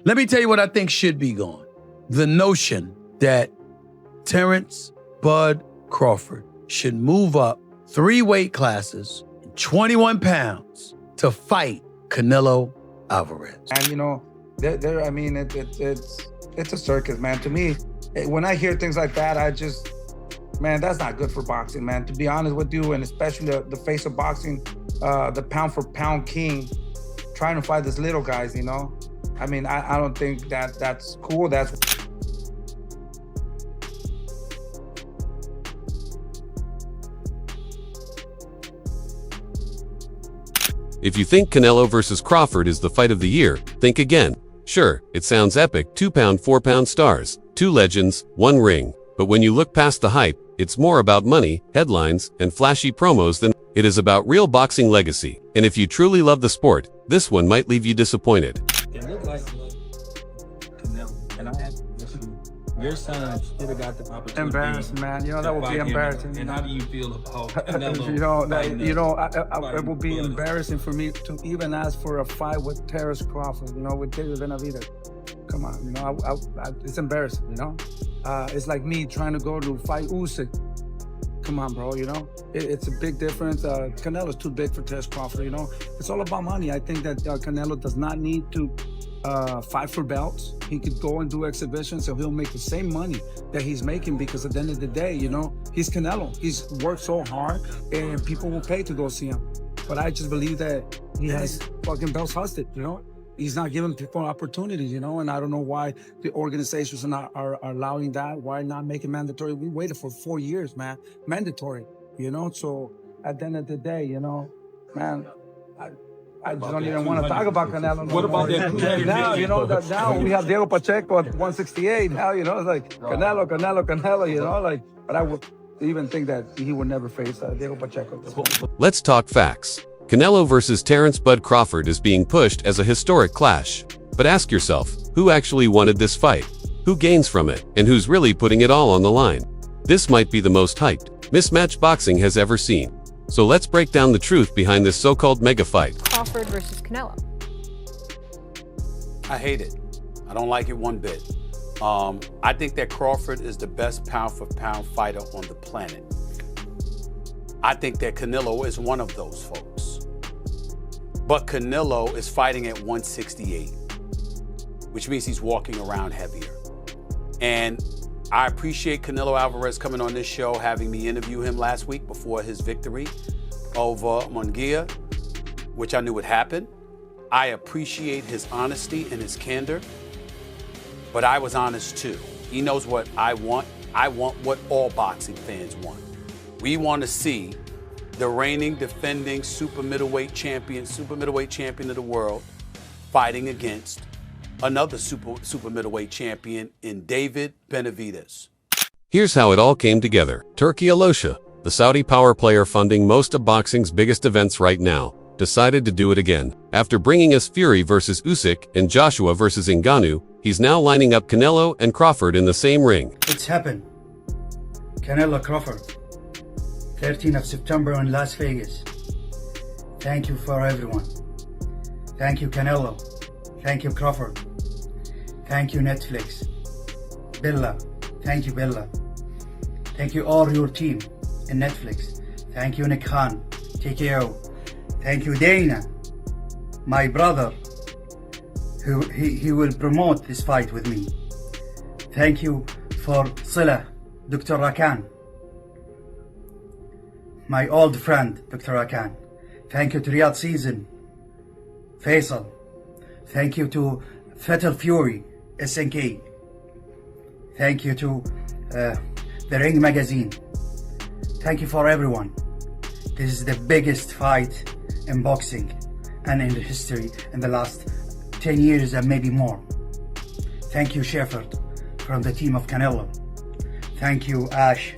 Let me tell you what I think should be gone. The notion that Terence Bud Crawford should move up 3 weight classes, 21 pounds, to fight Canelo Alvarez. And you know, I mean, it's a circus, man. To me, when I hear things like that, I just, man, that's not good for boxing, man. To be honest with you, and especially the face of boxing, the pound for pound king, trying to fight these little guys, you know? I mean, I don't think that's cool. If you think Canelo versus Crawford is the fight of the year, think again. Sure, it sounds epic, 2-pound, 4-pound stars, 2 legends, 1 ring. But when you look past the hype, it's more about money, headlines, and flashy promos than it is about real boxing legacy. And if you truly love the sport, this one might leave you disappointed. It looked like Canelo, and I had to listen. Your son should have got the opportunity. Embarrassing, man. You know, that would be embarrassing. And how do you feel about Canelo? It would be embarrassing for me to even ask for a fight with Terence Crawford, you know, with David Benavidez. Come on, you know, it's embarrassing, you know? It's like me trying to go to fight Usyk. Come on, bro, you know? It's a big difference. Canelo's too big for Terence Crawford, you know? It's all about money. I think that Canelo does not need to fight for belts. He could go and do exhibitions, so he'll make the same money that he's making, because at the end of the day, you know, he's Canelo. He's worked so hard, and people will pay to go see him. But I just believe that he has fucking belts hostage, you know? He's not giving people opportunities, you know, and I don't know why the organizations are allowing that. Why not make it mandatory? We waited for 4 years, man. Mandatory, you know? So at the end of the day, you know, man, I just don't even want to talk about Canelo. What about that? Now, you know, that now we have Diego Pacheco at 168. Now, you know, it's like Canelo, you know, like, but I would even think that he would never face Diego Pacheco. Let's talk facts. Canelo versus Terence Bud Crawford is being pushed as a historic clash. But ask yourself, who actually wanted this fight? Who gains from it? And who's really putting it all on the line? This might be the most hyped mismatch boxing has ever seen. So let's break down the truth behind this so-called mega fight. Crawford versus Canelo. I hate it. I don't like it one bit. I think that Crawford is the best pound-for-pound fighter on the planet. I think that Canelo is one of those folks. But Canelo is fighting at 168, which means he's walking around heavier. And I appreciate Canelo Alvarez coming on this show, having me interview him last week before his victory over Munguia, which I knew would happen. I appreciate his honesty and his candor, but I was honest too. He knows what I want. I want what all boxing fans want. We want to see the reigning, defending super middleweight champion of the world, fighting against another super middleweight champion in David Benavidez. Here's how it all came together. Turki Alosha, the Saudi power player funding most of boxing's biggest events right now, decided to do it again. After bringing us Fury versus Usyk and Joshua versus Ngannou, he's now lining up Canelo and Crawford in the same ring. It's happened. Canelo Crawford, 13th of September in Las Vegas. Thank you for everyone. Thank you, Canelo. Thank you, Crawford. Thank you, Netflix. Bella. Thank you, Bella. Thank you, all your team in Netflix. Thank you, Nick Khan, TKO. Thank you, Dana, my brother, who he will promote this fight with me. Thank you for Sila, Dr. Rakan, my old friend, Dr. Rakan. Thank you to Riyadh Season, Faisal. Thank you to Fatal Fury, SNK. Thank you to the Ring Magazine. Thank you for everyone. This is the biggest fight in boxing and in the history in the last 10 years and maybe more. Thank you, Shepard, from the team of Canelo. Thank you, Ash,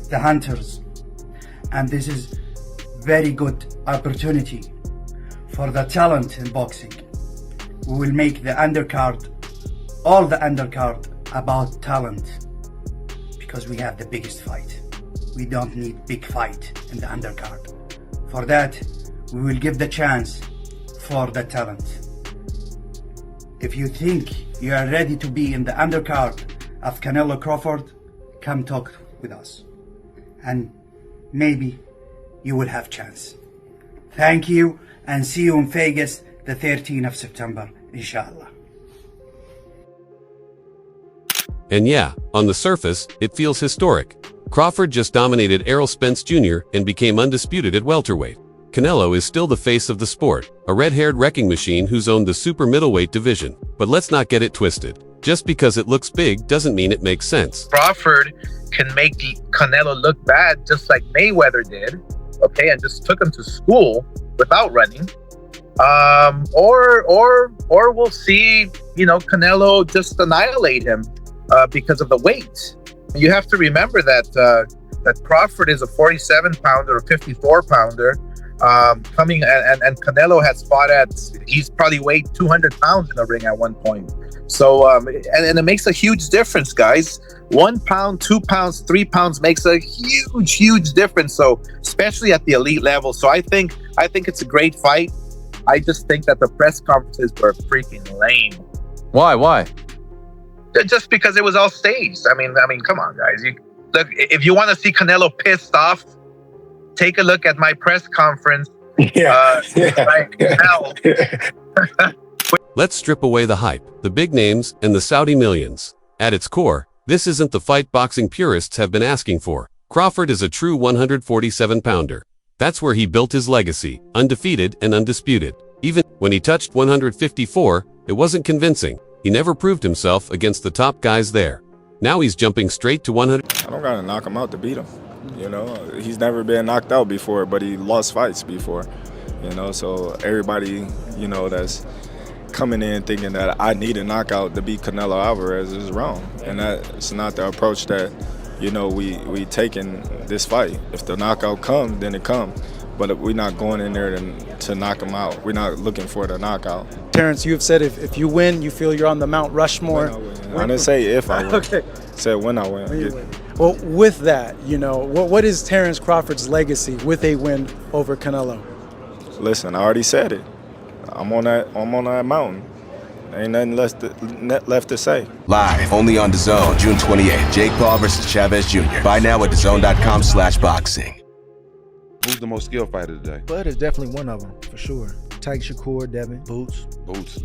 the Hunters. And this is very good opportunity for the talent in boxing. We will make the undercard, all the undercard, about talent, because we have the biggest fight. We don't need big fight in the undercard. For that, we will give the chance for the talent. If you think you are ready to be in the undercard of Canelo Crawford, come talk with us. And maybe you will have chance. Thank you, and see you in Vegas the 13th of September, inshallah. And yeah, on the surface, it feels historic. Crawford just dominated Errol Spence Jr. and became undisputed at welterweight. Canelo is still the face of the sport, a red-haired wrecking machine who's owned the super middleweight division. But let's not get it twisted. Just because it looks big doesn't mean it makes sense. Crawford can make Canelo look bad just like Mayweather did, okay, and just took him to school without running. Or we'll see, Canelo just annihilate him because of the weight. You have to remember that Crawford is a 47-pounder or 54-pounder. Coming and Canelo has fought he's probably weighed 200 pounds in the ring at one point. So, and it makes a huge difference, guys. 1 pound, 2 pounds, 3 pounds makes a huge, huge difference. So, especially at the elite level. So, I think it's a great fight. I just think that the press conferences were freaking lame. Why? Just because it was all staged. I mean, come on, guys. Look, if you want to see Canelo pissed off, take a look at my press conference. Let's strip away the hype, the big names, and the Saudi millions. At its core, this isn't the fight boxing purists have been asking for. Crawford is a true 147-pounder. That's where he built his legacy, undefeated and undisputed. Even when he touched 154, it wasn't convincing. He never proved himself against the top guys there. Now he's jumping straight to 100. I don't gotta knock him out to beat him. He's never been knocked out before, but he lost fights before. So everybody, that's coming in thinking that I need a knockout to beat Canelo Alvarez is wrong. And that's not the approach that, we take in this fight. If the knockout comes, then it comes. But we're not going in there to knock him out. We're not looking for the knockout. Terence, you have said if you win, you feel you're on the Mount Rushmore. I didn't say if I win. Okay. I said when I win. When you win. Well, with that, what is Terence Crawford's legacy with a win over Canelo? Listen, I already said it. I'm on that mountain. Ain't nothing left to say. Live, only on DAZN, June 28th. Jake Paul versus Chavez Jr. Buy now at DAZN.com/boxing. Who's the most skilled fighter today? Bud is definitely one of them, for sure. Tyke Shakur, Devin, Boots,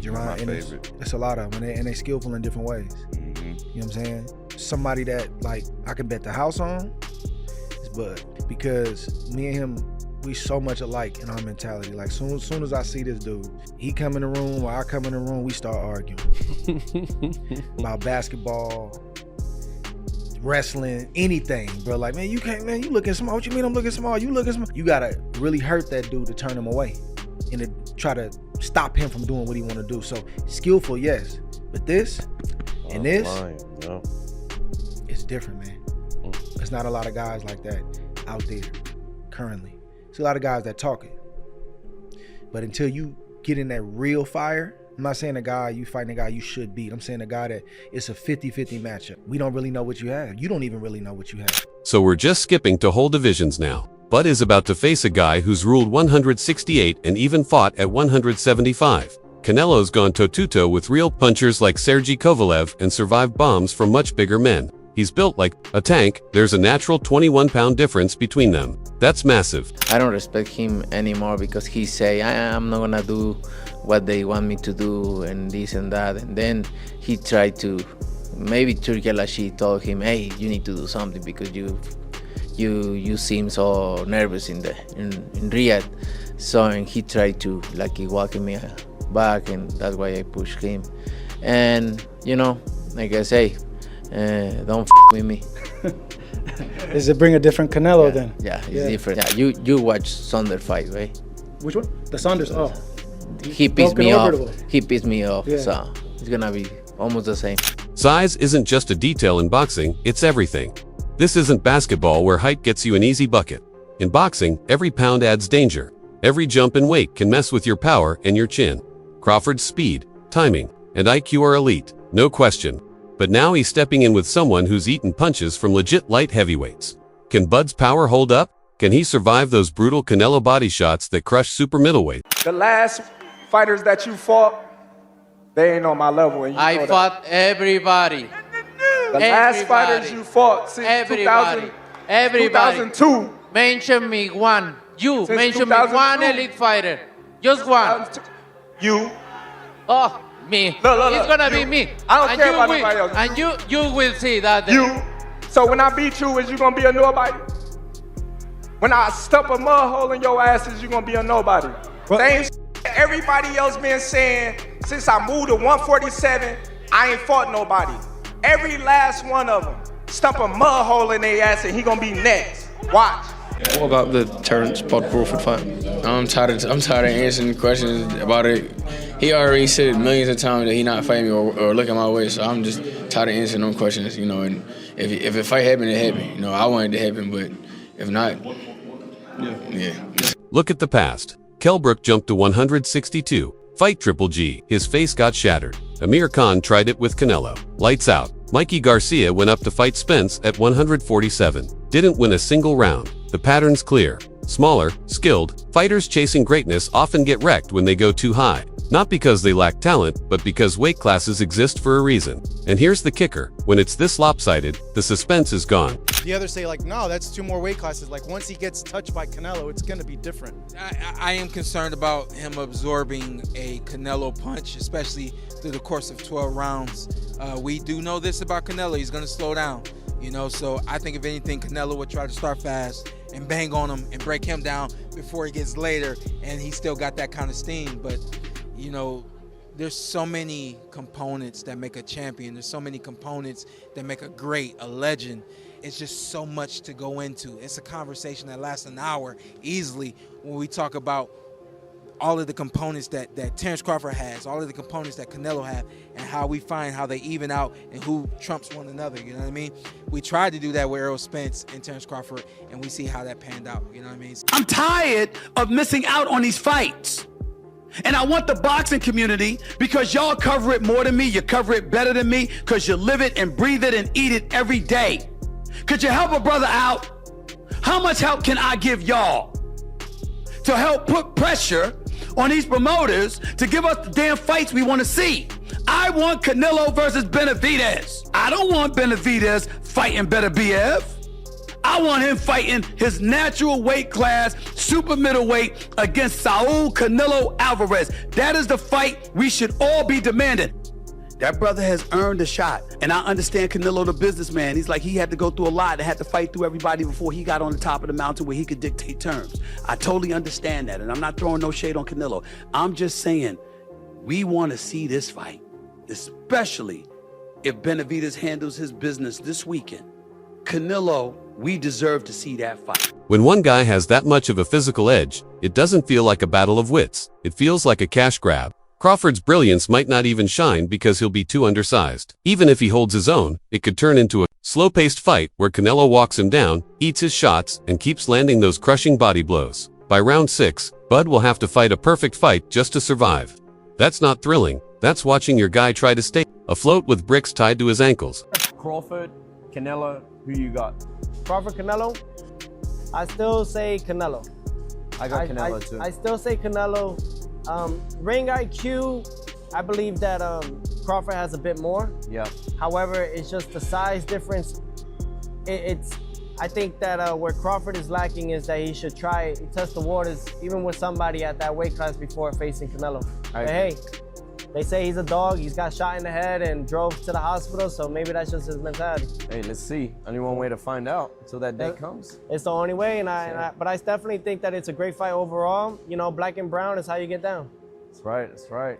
Jerron, my favorite. It's a lot of them, and they skillful in different ways. Mm-hmm. You know what I'm saying? Somebody that, I can bet the house on is Bud. Because me and him, we so much alike in our mentality. Soon as I see this dude, he come in the room or I come in the room, we start arguing. About basketball, wrestling, anything, bro. Man, you can't, man, you looking small. What you mean I'm looking small? You looking small. You gotta really hurt that dude to turn him away and to try to stop him from doing what he want to do. So skillful, yes. But this and this, no. It's different, man. There's not a lot of guys like that out there currently. There's a lot of guys that talk it. But until you get in that real fire, I'm not saying you fighting a guy you should beat. I'm saying a guy that it's a 50-50 matchup. We don't really know what you have. You don't even really know what you have. So we're just skipping to whole divisions now. Bud is about to face a guy who's ruled 168 and even fought at 175. Canelo's gone toe-to-toe with real punchers like Sergey Kovalev and survived bombs from much bigger men. He's built like a tank. There's a natural 21-pound difference between them. That's massive. I don't respect him anymore because he say, I'm not gonna do what they want me to do and this and that. And then he tried to, maybe Turki Al-Ashi told him, hey, you need to do something because you seem so nervous in Riyadh. So and he tried to he walking me back, and that's why I pushed him. And like I say, don't with me. Does it bring a different Canelo then? Yeah, it's different. Yeah, you watch Saunders fight, right? Which one? The Saunders. Oh, he pissed me off. He pissed me off. Yeah. So it's gonna be almost the same. Size isn't just a detail in boxing; it's everything. This isn't basketball where height gets you an easy bucket. In boxing, every pound adds danger. Every jump in weight can mess with your power and your chin. Crawford's speed, timing, and IQ are elite, no question. But now he's stepping in with someone who's eaten punches from legit light heavyweights. Can Bud's power hold up? Can he survive those brutal Canelo body shots that crush super middleweight? The last fighters that you fought, They ain't on my level. And you I know fought everybody. The last fighters you fought since 2002. Mention me one. You Since mention me 2002. one elite fighter. Just one. You. Oh, me. Look, It's gonna be you. me. I don't And care you about will- nobody else. And you will see that. You. So when I beat you, is you gonna be a nobody? When I stump a mud hole in your ass, is you gonna be a nobody? Same everybody else been saying since I moved to 147, I ain't fought nobody. Every last one of them stump a mud hole in their ass and he gonna be next. Watch. What about the Terence Crawford fight? I'm tired of answering questions about it. He already said millions of times that he not fighting me or looking my way, so I'm just tired of answering them questions, you know. And if a fight happened, it happened. You know, I want it to happen, but if not, yeah. Look at the past. Kell Brook jumped to 162. Fight Triple G. His face got shattered. Amir Khan tried it with Canelo. Lights out. Mikey Garcia went up to fight Spence at 147. Didn't win a single round. The pattern's clear. Smaller, skilled, fighters chasing greatness often get wrecked when they go too high. Not because they lack talent, but because weight classes exist for a reason. And here's the kicker. When it's this lopsided, the suspense is gone. The others say, like, no, that's 2 more weight classes. Like, once he gets touched by Canelo, it's going to be different. I am concerned about him absorbing a Canelo punch, especially through the course of 12 rounds. We do know this about Canelo. He's going to slow down, you know, so I think if anything, Canelo would try to start fast and bang on him and break him down before he gets later, and he still got that kind of steam. But, you know, there's so many components that make a champion. There's so many components that make a great, a legend. It's just so much to go into. It's a conversation that lasts an hour easily when we talk about all of the components that Terence Crawford has, all of the components that Canelo have, and how we find how they even out and who trumps one another, you know what I mean? We tried to do that with Errol Spence and Terence Crawford, and we see how that panned out, you know what I mean? I'm tired of missing out on these fights. And I want the boxing community, because y'all cover it more than me, you cover it better than me, because you live it and breathe it and eat it every day. Could you help a brother out? How much help can I give y'all to help put pressure on these promoters to give us the damn fights we want to see? I want Canelo versus Benavidez. I don't want Benavidez fighting Beterbiev. I want him fighting his natural weight class, super middleweight, against Saul Canelo Alvarez. That is the fight we should all be demanding. That brother has earned a shot. And I understand Canelo, the businessman. He's like, he had to go through a lot and had to fight through everybody before he got on the top of the mountain where he could dictate terms. I totally understand that. And I'm not throwing no shade on Canelo. I'm just saying, we want to see this fight, especially if Benavidez handles his business this weekend. Canelo, we deserve to see that fight. When one guy has that much of a physical edge, it doesn't feel like a battle of wits. It feels like a cash grab. Crawford's brilliance might not even shine because he'll be too undersized. Even if he holds his own, it could turn into a slow-paced fight where Canelo walks him down, eats his shots, and keeps landing those crushing body blows. By round 6, Bud will have to fight a perfect fight just to survive. That's not thrilling. That's watching your guy try to stay afloat with bricks tied to his ankles. Crawford, Canelo, who you got? Crawford, Canelo? I still say Canelo. I got Canelo too. I still say Canelo. Ring IQ, I believe that Crawford has a bit more. Yeah. However, it's just the size difference. I think that where Crawford is lacking is that he should test the waters even with somebody at that weight class before facing Canelo. But hey, they say he's a dog. He's got shot in the head and drove to the hospital, so maybe that's just his mentality. Hey, let's see. Only one way to find out until that day comes. It's the only way, but I definitely think that it's a great fight overall. You know, black and brown is how you get down. That's right, that's right.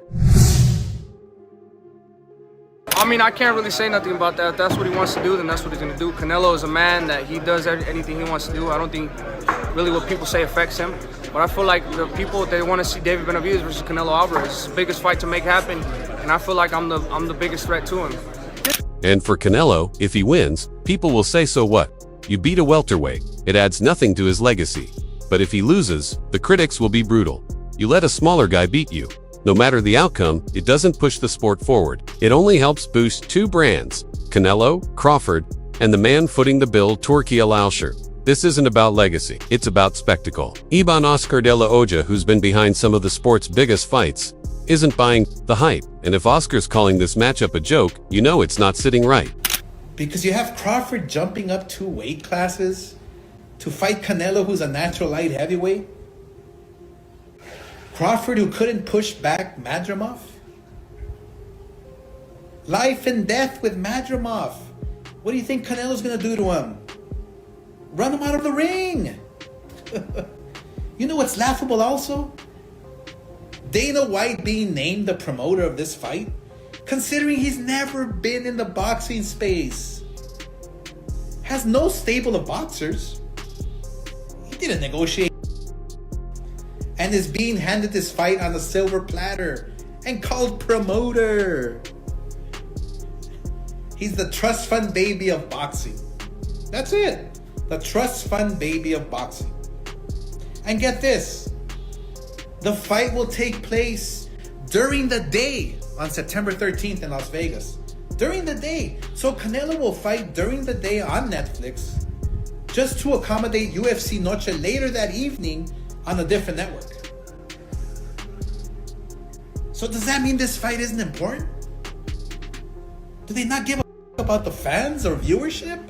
I mean, I can't really say nothing about that. If that's what he wants to do, then that's what he's going to do. Canelo is a man that he does anything he wants to do. I don't think really what people say affects him. But I feel like the people, they want to see David Benavidez versus Canelo Alvarez. It's the biggest fight to make happen, and I feel like I'm the biggest threat to him. And for Canelo, if he wins, people will say, so what? You beat a welterweight. It adds nothing to his legacy. But if he loses, the critics will be brutal. You let a smaller guy beat you. No matter the outcome, it doesn't push the sport forward. It only helps boost 2 brands, Canelo, Crawford, and the man footing the bill, Turki Al-Alshir. This isn't about legacy, it's about spectacle. Iban Oscar de la Hoya, who's been behind some of the sport's biggest fights, isn't buying the hype. And if Oscar's calling this matchup a joke, you know it's not sitting right. Because you have Crawford jumping up 2 weight classes to fight Canelo, who's a natural light heavyweight. Crawford, who couldn't push back Madrimov. Life and death with Madrimov. What do you think Canelo's gonna do to him? Run him out of the ring. You know what's laughable also? Dana White being named the promoter of this fight, considering he's never been in the boxing space. Has no stable of boxers. He didn't negotiate. And is being handed this fight on a silver platter and called promoter. He's the trust fund baby of boxing. That's it. The trust fund baby of boxing. And get this. The fight will take place during the day on September 13th in Las Vegas. During the day. So Canelo will fight during the day on Netflix just to accommodate UFC Noche later that evening on a different network. So does that mean this fight isn't important? Do they not give a about the fans or viewership?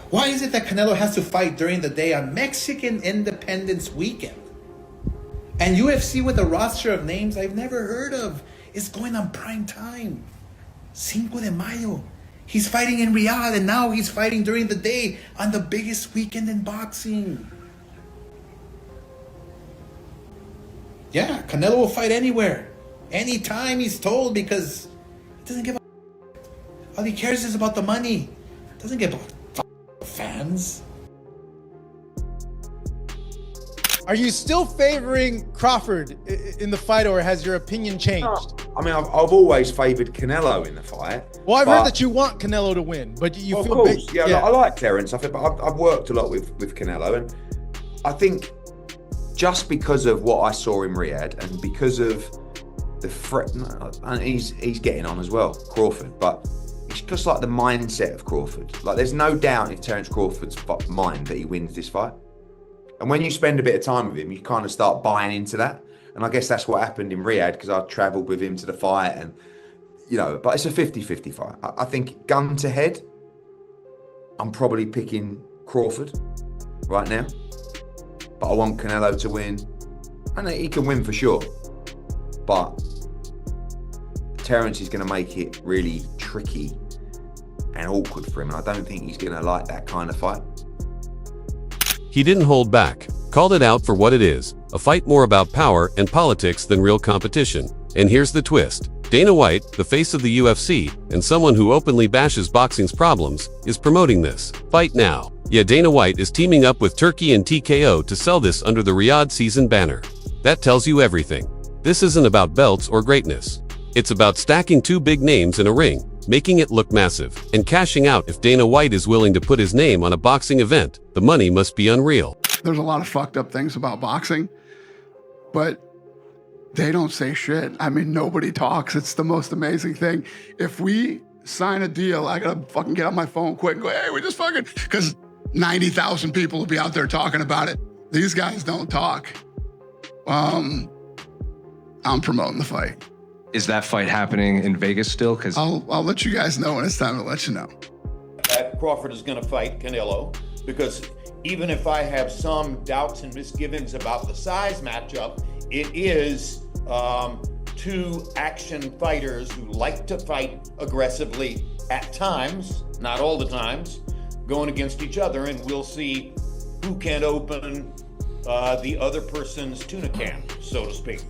Why is it that Canelo has to fight during the day on Mexican Independence Weekend? And UFC with a roster of names I've never heard of is going on prime time. Cinco de Mayo. He's fighting in Riyadh, and now he's fighting during the day on the biggest weekend in boxing. Yeah, Canelo will fight anywhere, anytime he's told, because he doesn't give a all he cares is about the money. Doesn't give a fans. Are you still favoring Crawford in the fight, or has your opinion changed? I mean, I've always favoured Canelo in the fight. Well, I've heard that you want Canelo to win, but you of feel course, big. yeah. I like Terence. But I've worked a lot with Canelo, and I think just because of what I saw in Riyadh and because of the threat, and he's getting on as well, Crawford, but it's just like the mindset of Crawford. Like, there's no doubt in Terence Crawford's mind that he wins this fight. And when you spend a bit of time with him, you kind of start buying into that. And I guess that's what happened in Riyadh, because I travelled with him to the fight, and but it's a 50-50 fight. I think gun to head, I'm probably picking Crawford right now. But I want Canelo to win. And he can win for sure. But Terence is going to make it really tricky and awkward for him. And I don't think he's going to like that kind of fight. He didn't hold back, called it out for what it is, a fight more about power and politics than real competition. And here's the twist. Dana White, the face of the UFC, and someone who openly bashes boxing's problems, is promoting this fight now. Yeah, Dana White is teaming up with Turkey and TKO to sell this under the Riyadh season banner. That tells you everything. This isn't about belts or greatness. It's about stacking 2 big names in a ring, making it look massive, and cashing out. If Dana White is willing to put his name on a boxing event, the money must be unreal. There's a lot of fucked up things about boxing, but they don't say shit. I mean, nobody talks. It's the most amazing thing. If we sign a deal, I gotta fucking get on my phone quick and go, hey, we just fucking, because 90,000 people will be out there talking about it. These guys don't talk. I'm promoting the fight. Is that fight happening in Vegas still? Because I'll let you guys know when it's time to let you know. Crawford is going to fight Canelo, because even if I have some doubts and misgivings about the size matchup, it is 2 action fighters who like to fight aggressively at times, not all the times, going against each other, and we'll see who can open the other person's tuna can, so to speak.